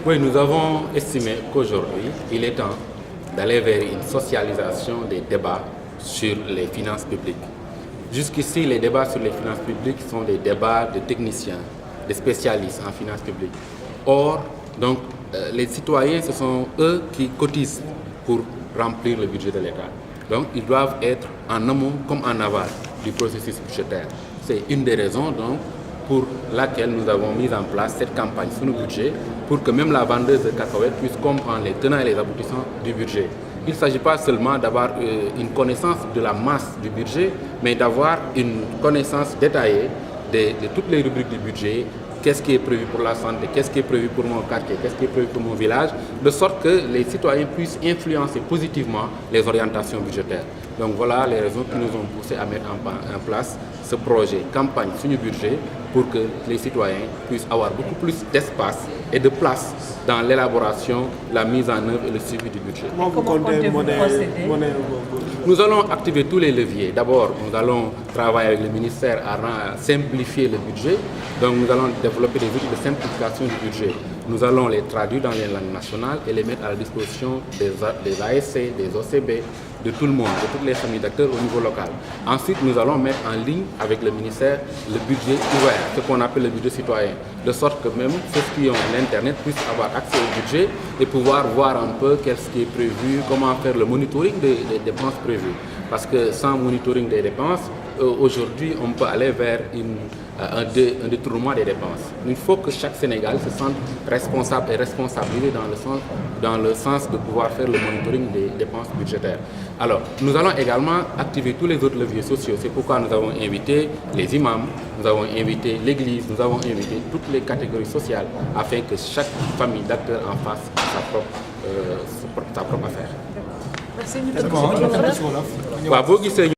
Oui, nous avons estimé qu'aujourd'hui, il est temps d'aller vers une socialisation des débats sur les finances publiques. Jusqu'ici, les débats sur les finances publiques sont des débats de techniciens, de spécialistes en finances publiques. Or, donc, les citoyens, ce sont eux qui cotisent pour remplir le budget de l'État. Donc, ils doivent être en amont comme en aval du processus budgétaire. C'est une des raisons donc, pour laquelle nous avons mis en place cette campagne sur le budget pour que même la vendeuse de cacahuètes puisse comprendre les tenants et les aboutissants du budget. Il ne s'agit pas seulement d'avoir une connaissance de la masse du budget, mais d'avoir une connaissance détaillée de toutes les rubriques du budget, qu'est-ce qui est prévu pour la santé, qu'est-ce qui est prévu pour mon quartier, qu'est-ce qui est prévu pour mon village, de sorte que les citoyens puissent influencer positivement les orientations budgétaires. Donc voilà les raisons qui nous ont poussé à mettre en place ce projet campagne sur le budget pour que les citoyens puissent avoir beaucoup plus d'espace et de place dans l'élaboration, la mise en œuvre et le suivi du budget. Comment vous comptez-vous procéder? Nous allons activer tous les leviers. D'abord, nous allons travailler avec le ministère à simplifier le budget. Donc nous allons développer des outils de simplification du budget. Nous allons les traduire dans les langues nationales et les mettre à la disposition des ASC, des OCB, de tout le monde, de toutes les familles d'acteurs au niveau local. Ensuite, nous allons mettre en ligne avec le ministère le budget ouvert, ce qu'on appelle le budget citoyen, de sorte que même ceux qui ont l'Internet puissent avoir accès au budget et pouvoir voir un peu qu'est-ce qui est prévu, comment faire le monitoring des dépenses prévues. Parce que sans monitoring des dépenses, aujourd'hui, on peut aller vers un détournement des dépenses. Il faut que chaque Sénégalais se sente responsable et responsabilisé dans le sens de pouvoir faire le monitoring des dépenses budgétaires. Alors, nous allons également activer tous les autres leviers sociaux. C'est pourquoi nous avons invité les imams, nous avons invité l'Église, nous avons invité toutes les catégories sociales afin que chaque famille d'acteurs en fasse sa propre affaire. Merci.